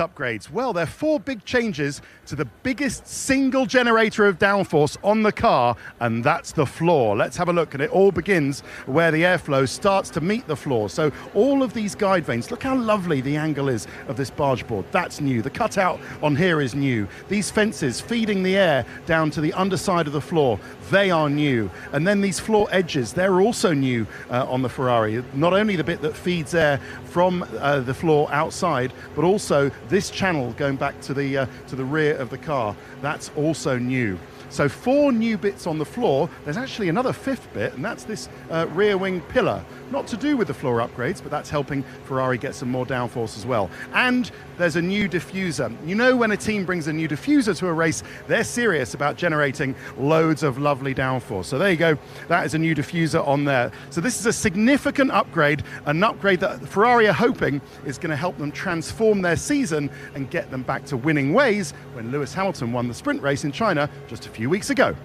upgrades? Well, there are 4 big changes to the biggest single generator of downforce on the car, and that's the floor. Let's have a look, and it all begins where the airflow starts to meet the floor. So all of these guide vanes, look how lovely the angle is of this barge board. That's new. The cutout on here is new. These fences feeding the air down to the underside of the floor, they are new. And then these floor edges, they're also new on the Ferrari. Not only the bit that feeds air from the floor outside, but also this channel going back to the rear of the car, that's also new. So 4 new bits on the floor. There's actually another 5th bit, and that's this rear wing pillar. Not to do with the floor upgrades, but that's helping Ferrari get some more downforce as well. And there's a new diffuser. You know, when a team brings a new diffuser to a race, they're serious about generating loads of lovely downforce. So there you go. That is a new diffuser on there. So this is a significant upgrade, an upgrade that Ferrari are hoping is going to help them transform their season and get them back to winning ways when Lewis Hamilton won the sprint race in China just a few weeks ago.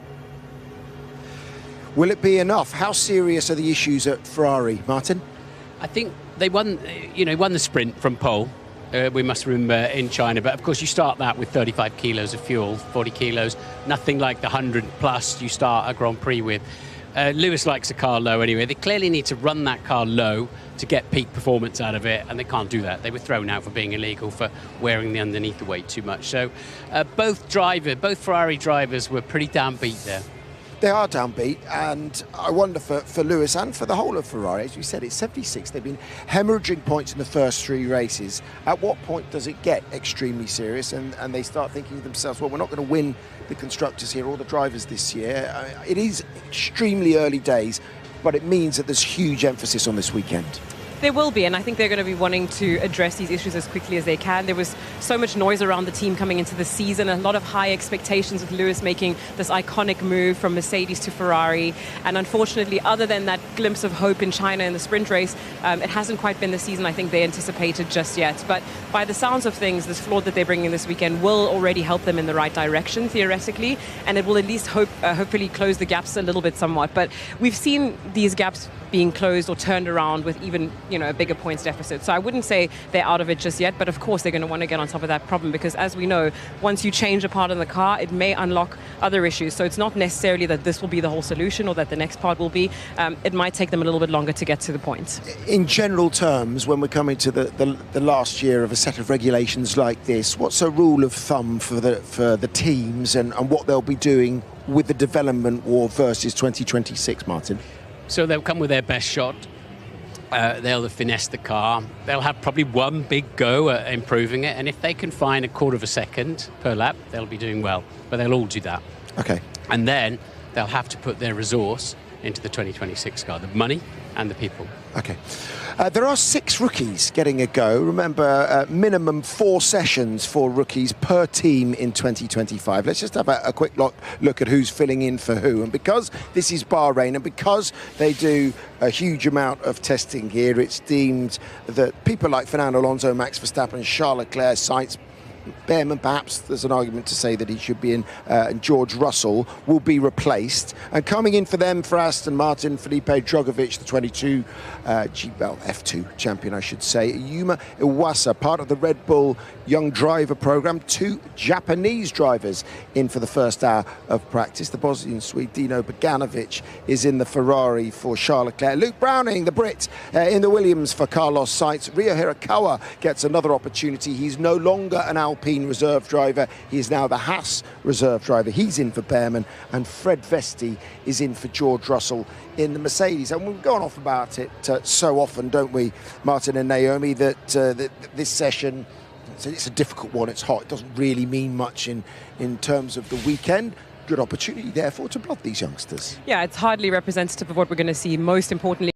Will it be enough? How serious are the issues at Ferrari, Martin? I think they won the sprint from pole. We must remember in China, but of course you start that with 35 kilos of fuel, 40 kilos, nothing like the 100 plus you start a Grand Prix with. Lewis likes a car low anyway. They clearly need to run that car low to get peak performance out of it, and they can't do that. They were thrown out for being illegal for wearing the underneath the weight too much. So both Ferrari drivers were pretty downbeat there. They are downbeat, and I wonder for Lewis and for the whole of Ferrari, as you said, it's 76. They've been hemorrhaging points in the first 3 races. At what point does it get extremely serious and they start thinking to themselves, well, we're not going to win the constructors here or the drivers this year? It is extremely early days, but it means that there's huge emphasis on this weekend. There will be, and I think they're going to be wanting to address these issues as quickly as they can. There was so much noise around the team coming into the season, a lot of high expectations with Lewis making this iconic move from Mercedes to Ferrari. And unfortunately, other than that glimpse of hope in China in the sprint race, it hasn't quite been the season I think they anticipated just yet. But by the sounds of things, this floor that they're bringing this weekend will already help them in the right direction, theoretically, and it will at least hopefully close the gaps a little bit somewhat. But we've seen these gaps being closed or turned around with even, a bigger points deficit. So I wouldn't say they're out of it just yet, but of course they're going to want to get on top of that problem, because as we know, once you change a part in the car, it may unlock other issues. So it's not necessarily that this will be the whole solution or that the next part will be. It might take them a little bit longer to get to the point. In general terms, when we're coming to the last year of a set of regulations like this, what's a rule of thumb for the teams and what they'll be doing with the development war versus 2026, Martin? So they'll come with their best shot. They'll finesse the car. They'll have probably one big go at improving it. And if they can find a quarter of a second per lap, they'll be doing well. But they'll all do that. Okay. And then they'll have to put their resource into the 2026 car, the money and the people. Okay. There are 6 rookies getting a go. Remember, minimum 4 sessions for rookies per team in 2025. Let's just have a quick look at who's filling in for who. And because this is Bahrain and because they do a huge amount of testing here, it's deemed that people like Fernando Alonso, Max Verstappen, Charles Leclerc, Sainz, Behrman, perhaps there's an argument to say that he should be in, and George Russell will be replaced. And coming in for them, for Aston Martin, Felipe Drugovich, the 22 F2 champion, I should say. Yuma Iwasa, part of the Red Bull Young Driver Program. 2 Japanese drivers in for the first hour of practice. The Bosnian Swede Dino Beganovic is in the Ferrari for Charles Leclerc. Luke Browning, the Brit, in the Williams for Carlos Sainz. Ryo Hirakawa gets another opportunity. He's no longer an Alpine reserve driver. He is now the Haas reserve driver. He's in for Behrman, and Fred Vesti is in for George Russell in the Mercedes. And we've gone off about it so often, don't we, Martin and Naomi, that this session, it's a difficult one. It's hot. It doesn't really mean much in terms of the weekend. Good opportunity, therefore, to blood these youngsters. Yeah, it's hardly representative of what we're going to see, most importantly.